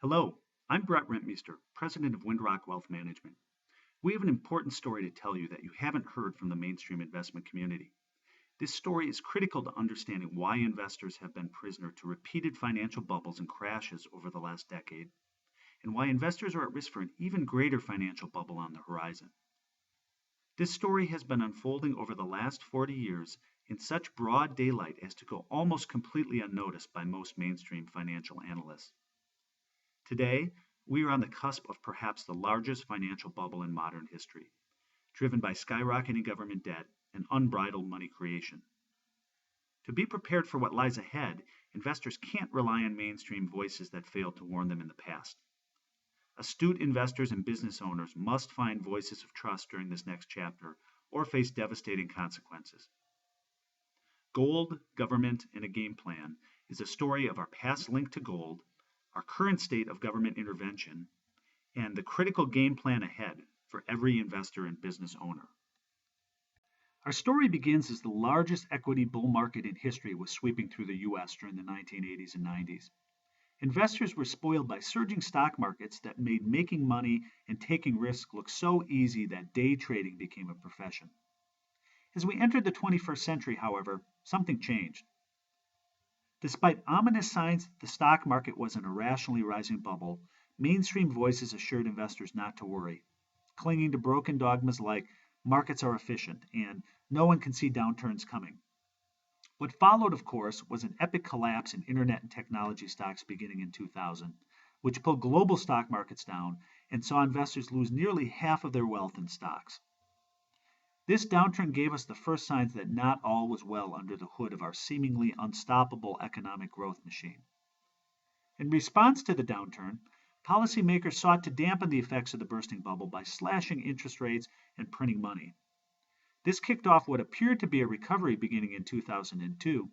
Hello, I'm Brett Rentmeester, President of WindRock Wealth Management. We have an important story to tell you that you haven't heard from the mainstream investment community. This story is critical to understanding why investors have been prisoner to repeated financial bubbles and crashes over the last decade, and why investors are at risk for an even greater financial bubble on the horizon. This story has been unfolding over the last 40 years in such broad daylight as to go almost completely unnoticed by most mainstream financial analysts. Today, we are on the cusp of perhaps the largest financial bubble in modern history, driven by skyrocketing government debt and unbridled money creation. To be prepared for what lies ahead, investors can't rely on mainstream voices that failed to warn them in the past. Astute investors and business owners must find voices of trust during this next chapter or face devastating consequences. Gold, Government, and a Game Plan is a story of our past link to gold, our current state of government intervention, and the critical game plan ahead for every investor and business owner. Our story begins as the largest equity bull market in history was sweeping through the U.S. during the 1980s and 90s. Investors were spoiled by surging stock markets that made making money and taking risk look so easy that day trading became a profession. As we entered the 21st century, however, something changed. Despite ominous signs that the stock market was an irrationally rising bubble, mainstream voices assured investors not to worry, clinging to broken dogmas like markets are efficient and no one can see downturns coming. What followed, of course, was an epic collapse in internet and technology stocks beginning in 2000, which pulled global stock markets down and saw investors lose nearly half of their wealth in stocks. This downturn gave us the first signs that not all was well under the hood of our seemingly unstoppable economic growth machine. In response to the downturn, policymakers sought to dampen the effects of the bursting bubble by slashing interest rates and printing money. This kicked off what appeared to be a recovery beginning in 2002,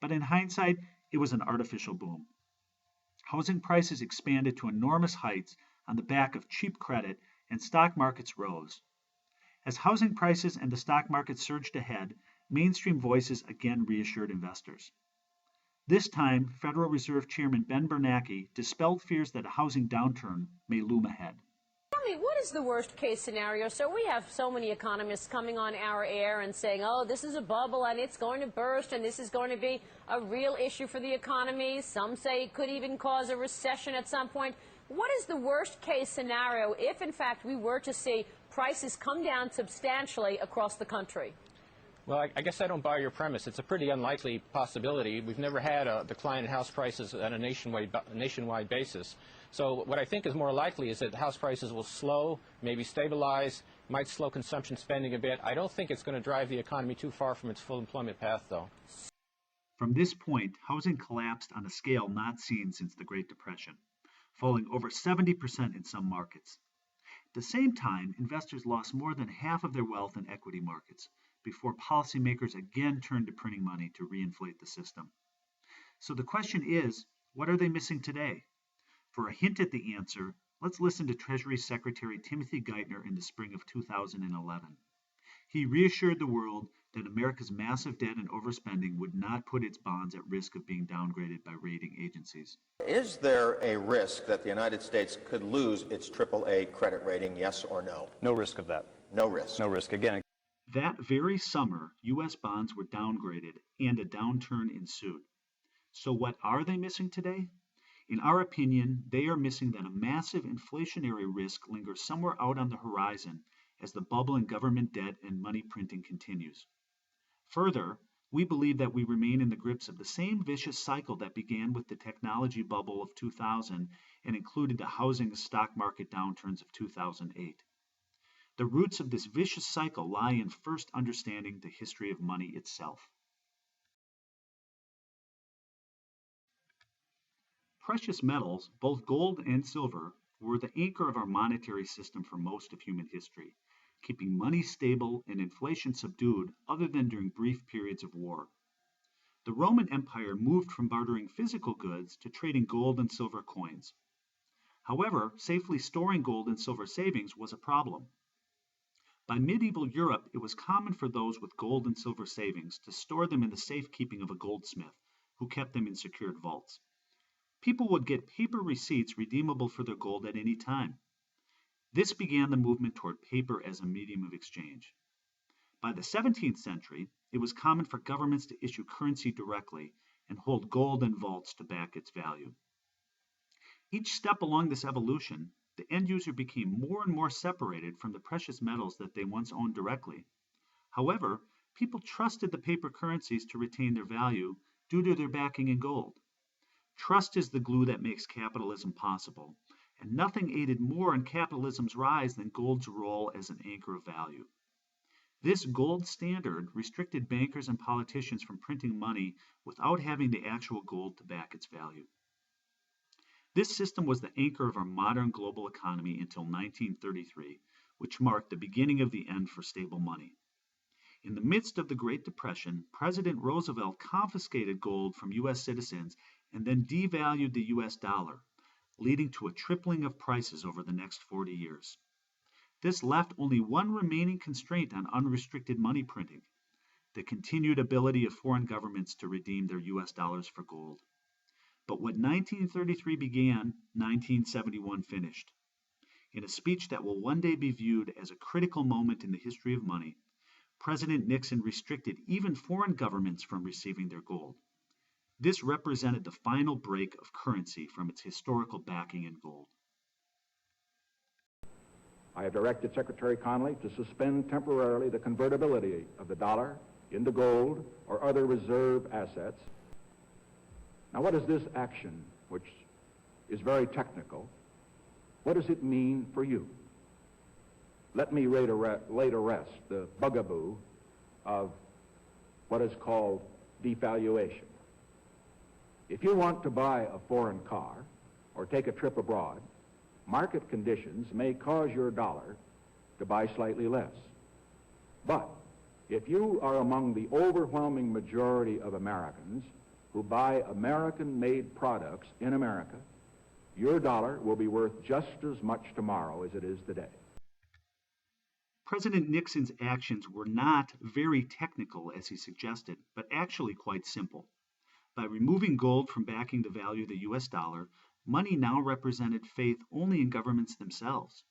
but in hindsight, it was an artificial boom. Housing prices expanded to enormous heights on the back of cheap credit, and stock markets rose. As housing prices and the stock market surged ahead, mainstream voices again reassured investors. This time, Federal Reserve Chairman Ben Bernanke dispelled fears that a housing downturn may loom ahead. Tell me, what is the worst case scenario? So we have so many economists coming on our air and saying, oh, this is a bubble and it's going to burst and this is going to be a real issue for the economy. Some say it could even cause a recession at some point. What is the worst case scenario if, in fact, we were to see prices come down substantially across the country? Well, I guess I don't buy your premise. It's a pretty unlikely possibility. We've never had a decline in house prices on a nationwide basis. So what I think is more likely is that house prices will slow, maybe stabilize, might slow consumption spending a bit. I don't think it's going to drive the economy too far from its full employment path, though. From this point, housing collapsed on a scale not seen since the Great Depression, falling over 70% in some markets. At the same time, investors lost more than half of their wealth in equity markets before policymakers again turned to printing money to reinflate the system. So the question is, what are they missing today? For a hint at the answer, let's listen to Treasury Secretary Timothy Geithner in the spring of 2011. He reassured the world that America's massive debt and overspending would not put its bonds at risk of being downgraded by rating agencies. Is there a risk that the United States could lose its AAA credit rating, yes or no? No risk of that. No risk. No risk. Again, That very summer, U.S. bonds were downgraded and a downturn ensued. So what are they missing today? In our opinion, they are missing that a massive inflationary risk lingers somewhere out on the horizon as the bubble in government debt and money printing continues. Further, we believe that we remain in the grips of the same vicious cycle that began with the technology bubble of 2000 and included the housing and stock market downturns of 2008. The roots of this vicious cycle lie in first understanding the history of money itself. Precious metals, both gold and silver, were the anchor of our monetary system for most of human history, keeping money stable and inflation subdued other than during brief periods of war. The Roman Empire moved from bartering physical goods to trading gold and silver coins. However, safely storing gold and silver savings was a problem. By medieval Europe, it was common for those with gold and silver savings to store them in the safekeeping of a goldsmith, who kept them in secured vaults. People would get paper receipts redeemable for their gold at any time. This began the movement toward paper as a medium of exchange. By the 17th century, it was common for governments to issue currency directly and hold gold in vaults to back its value. Each step along this evolution, the end user became more and more separated from the precious metals that they once owned directly. However, people trusted the paper currencies to retain their value due to their backing in gold. Trust is the glue that makes capitalism possible, and nothing aided more in capitalism's rise than gold's role as an anchor of value. This gold standard restricted bankers and politicians from printing money without having the actual gold to back its value. This system was the anchor of our modern global economy until 1933, which marked the beginning of the end for stable money. In the midst of the Great Depression, President Roosevelt confiscated gold from U.S. citizens and then devalued the U.S. dollar, leading to a tripling of prices over the next 40 years. This left only one remaining constraint on unrestricted money printing: the continued ability of foreign governments to redeem their U.S. dollars for gold. But what 1933 began, 1971 finished. In a speech that will one day be viewed as a critical moment in the history of money, President Nixon restricted even foreign governments from receiving their gold. This represented the final break of currency from its historical backing in gold. I have directed Secretary Connally to suspend temporarily the convertibility of the dollar into gold or other reserve assets. Now, what is this action, which is very technical, what does it mean for you? Let me lay to rest the bugaboo of what is called devaluation. If you want to buy a foreign car or take a trip abroad, market conditions may cause your dollar to buy slightly less. But if you are among the overwhelming majority of Americans who buy American-made products in America, your dollar will be worth just as much tomorrow as it is today. President Nixon's actions were not very technical, as he suggested, but actually quite simple. By removing gold from backing the value of the U.S. dollar, money now represented faith only in governments themselves.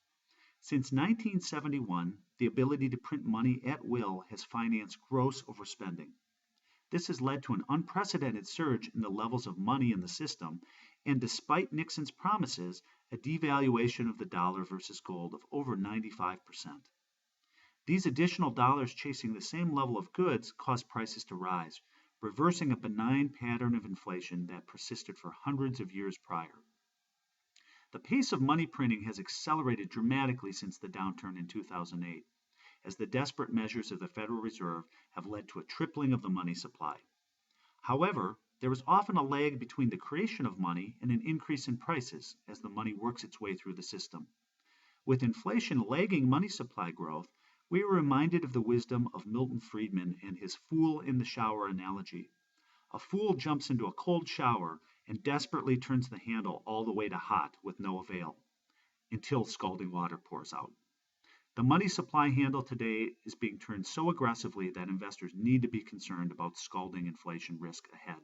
Since 1971, the ability to print money at will has financed gross overspending. This has led to an unprecedented surge in the levels of money in the system, and despite Nixon's promises, a devaluation of the dollar versus gold of over 95%. These additional dollars chasing the same level of goods caused prices to rise, reversing a benign pattern of inflation that persisted for hundreds of years prior. The pace of money printing has accelerated dramatically since the downturn in 2008, as the desperate measures of the Federal Reserve have led to a tripling of the money supply. However, there is often a lag between the creation of money and an increase in prices as the money works its way through the system. With inflation lagging money supply growth, we are reminded of the wisdom of Milton Friedman and his fool in the shower analogy. A fool jumps into a cold shower and desperately turns the handle all the way to hot with no avail, until scalding water pours out. The money supply handle today is being turned so aggressively that investors need to be concerned about scalding inflation risk ahead.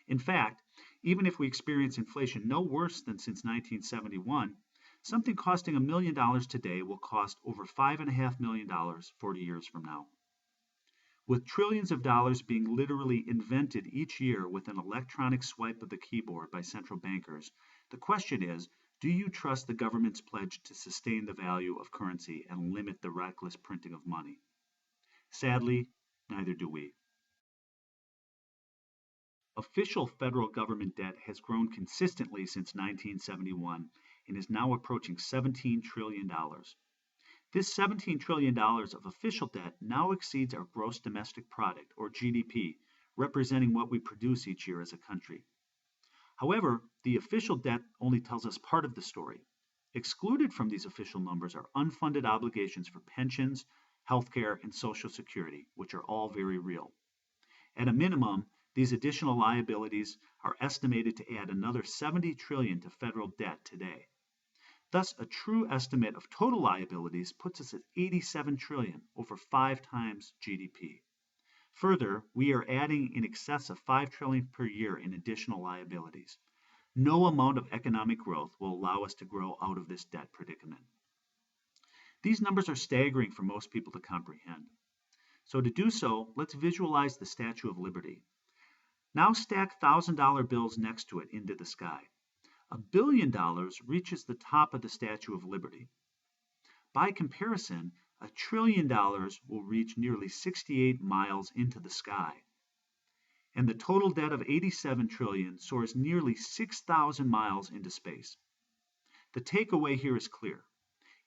In fact, even if we experience inflation no worse than since 1971, something costing $1 million today will cost over $5.5 million 40 years from now. With trillions of dollars being literally invented each year with an electronic swipe of the keyboard by central bankers, the question is, do you trust the government's pledge to sustain the value of currency and limit the reckless printing of money? Sadly, neither do we. Official federal government debt has grown consistently since 1971 and is now approaching $17 trillion. This $17 trillion of official debt now exceeds our gross domestic product, or GDP, representing what we produce each year as a country. However, the official debt only tells us part of the story. Excluded from these official numbers are unfunded obligations for pensions, healthcare, and Social Security, which are all very real. At a minimum, these additional liabilities are estimated to add another $70 trillion to federal debt today. Thus, a true estimate of total liabilities puts us at $87 trillion, over 5 times GDP. Further, we are adding in excess of $5 trillion per year in additional liabilities. No amount of economic growth will allow us to grow out of this debt predicament. These numbers are staggering for most people to comprehend. So to do so, let's visualize the Statue of Liberty. Now stack $1,000 bills next to it into the sky. $1 billion reaches the top of the Statue of Liberty. By comparison, $1 trillion will reach nearly 68 miles into the sky. And the total debt of $87 trillion soars nearly 6,000 miles into space. The takeaway here is clear.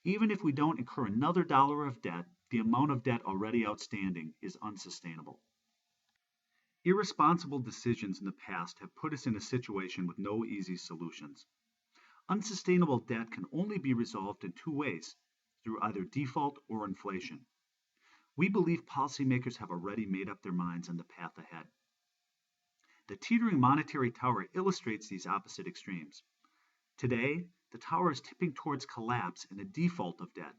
Even if we don't incur another dollar of debt, the amount of debt already outstanding is unsustainable. Irresponsible decisions in the past have put us in a situation with no easy solutions. Unsustainable debt can only be resolved in two ways, through either default or inflation. We believe policymakers have already made up their minds on the path ahead. The teetering monetary tower illustrates these opposite extremes. Today, the tower is tipping towards collapse and a default of debt.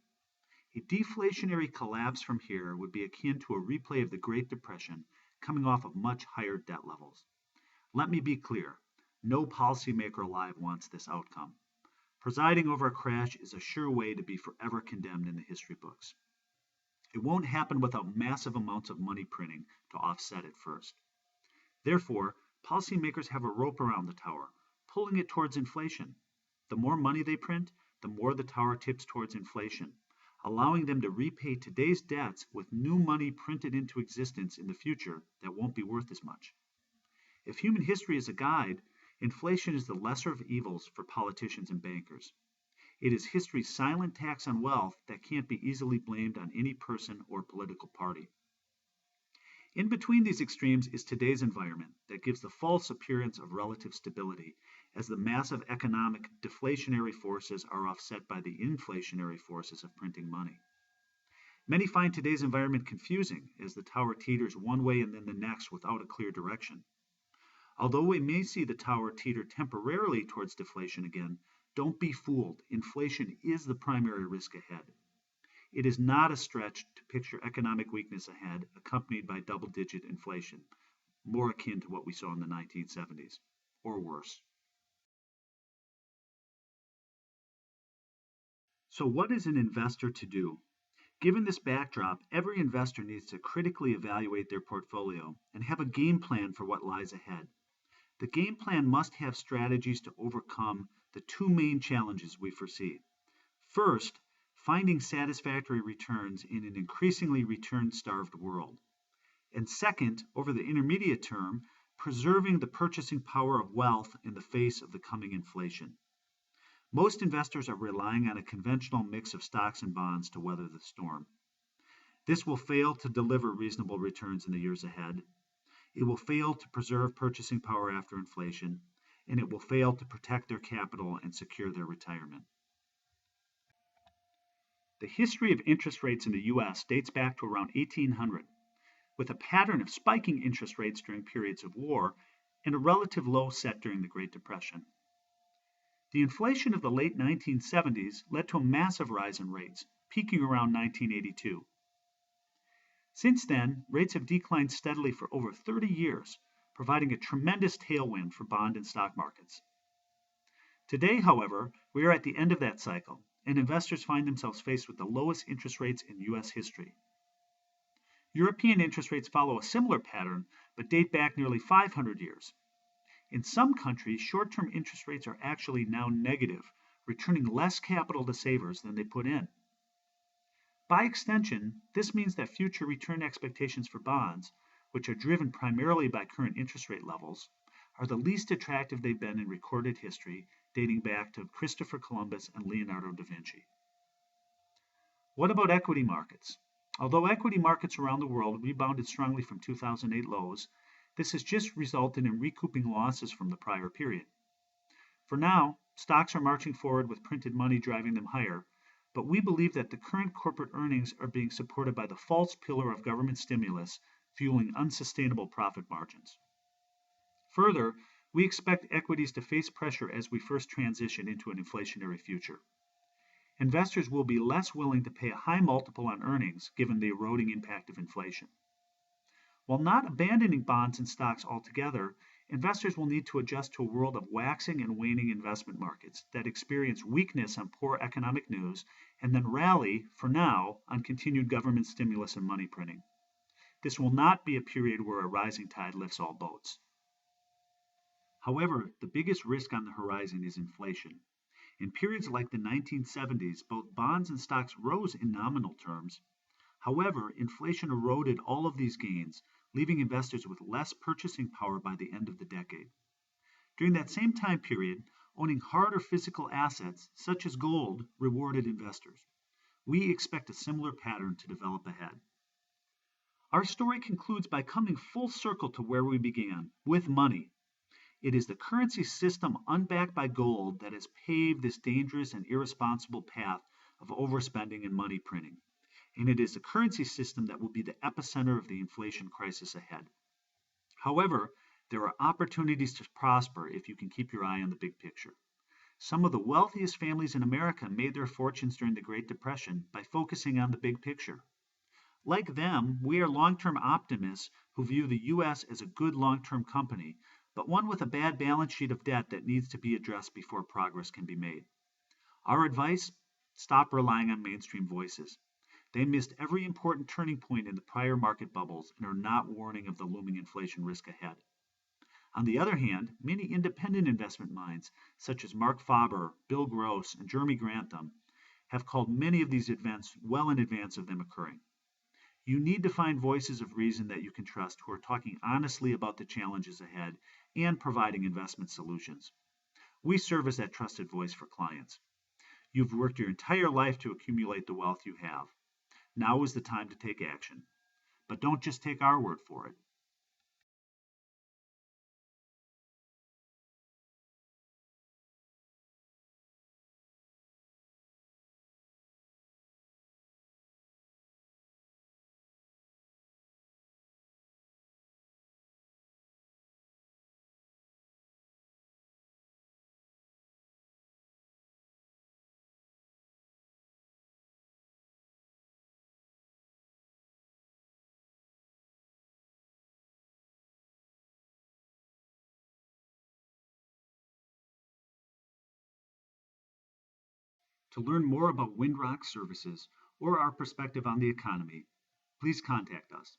A deflationary collapse from here would be akin to a replay of the Great Depression coming off of much higher debt levels. Let me be clear, no policymaker alive wants this outcome. Presiding over a crash is a sure way to be forever condemned in the history books. It won't happen without massive amounts of money printing to offset it first. Therefore, policymakers have a rope around the tower, pulling it towards inflation. The more money they print, the more the tower tips towards inflation, allowing them to repay today's debts with new money printed into existence in the future that won't be worth as much. If human history is a guide, inflation is the lesser of evils for politicians and bankers. It is history's silent tax on wealth that can't be easily blamed on any person or political party. In between these extremes is today's environment that gives the false appearance of relative stability as the massive economic deflationary forces are offset by the inflationary forces of printing money. Many find today's environment confusing as the tower teeters one way and then the next without a clear direction. Although we may see the tower teeter temporarily towards deflation again, don't be fooled. Inflation is the primary risk ahead. It is not a stretch to picture economic weakness ahead, accompanied by double-digit inflation, more akin to what we saw in the 1970s, or worse. So what is an investor to do? Given this backdrop, every investor needs to critically evaluate their portfolio and have a game plan for what lies ahead. The game plan must have strategies to overcome the two main challenges we foresee. First, finding satisfactory returns in an increasingly return-starved world. And second, over the intermediate term, preserving the purchasing power of wealth in the face of the coming inflation. Most investors are relying on a conventional mix of stocks and bonds to weather the storm. This will fail to deliver reasonable returns in the years ahead. It will fail to preserve purchasing power after inflation, and it will fail to protect their capital and secure their retirement. The history of interest rates in the U.S. dates back to around 1800, with a pattern of spiking interest rates during periods of war and a relative low set during the Great Depression. The inflation of the late 1970s led to a massive rise in rates, peaking around 1982. Since then, rates have declined steadily for over 30 years, providing a tremendous tailwind for bond and stock markets. Today, however, we are at the end of that cycle, and investors find themselves faced with the lowest interest rates in U.S. history. European interest rates follow a similar pattern, but date back nearly 500 years. In some countries, short-term interest rates are actually now negative, returning less capital to savers than they put in. By extension, this means that future return expectations for bonds, which are driven primarily by current interest rate levels, are the least attractive they've been in recorded history, dating back to Christopher Columbus and Leonardo da Vinci. What about equity markets? Although equity markets around the world rebounded strongly from 2008 lows, this has just resulted in recouping losses from the prior period. For now, stocks are marching forward with printed money driving them higher, but we believe that the current corporate earnings are being supported by the false pillar of government stimulus, fueling unsustainable profit margins. Further, we expect equities to face pressure as we first transition into an inflationary future. Investors will be less willing to pay a high multiple on earnings given the eroding impact of inflation. While not abandoning bonds and stocks altogether, investors will need to adjust to a world of waxing and waning investment markets that experience weakness on poor economic news and then rally, for now, on continued government stimulus and money printing. This will not be a period where a rising tide lifts all boats. However, the biggest risk on the horizon is inflation. In periods like the 1970s, both bonds and stocks rose in nominal terms. However, inflation eroded all of these gains, leaving investors with less purchasing power by the end of the decade. During that same time period, owning hard or physical assets, such as gold, rewarded investors. We expect a similar pattern to develop ahead. Our story concludes by coming full circle to where we began, with money. It is the currency system unbacked by gold that has paved this dangerous and irresponsible path of overspending and money printing. And it is the currency system that will be the epicenter of the inflation crisis ahead. However, there are opportunities to prosper if you can keep your eye on the big picture. Some of the wealthiest families in America made their fortunes during the Great Depression by focusing on the big picture. Like them, we are long-term optimists who view the U.S. as a good long-term company, but one with a bad balance sheet of debt that needs to be addressed before progress can be made. Our advice? Stop relying on mainstream voices. They missed every important turning point in the prior market bubbles and are not warning of the looming inflation risk ahead. On the other hand, many independent investment minds, such as Mark Faber, Bill Gross, and Jeremy Grantham, have called many of these events well in advance of them occurring. You need to find voices of reason that you can trust who are talking honestly about the challenges ahead and providing investment solutions. We serve as that trusted voice for clients. You've worked your entire life to accumulate the wealth you have. Now is the time to take action. But don't just take our word for it. To learn more about WindRock services or our perspective on the economy, please contact us.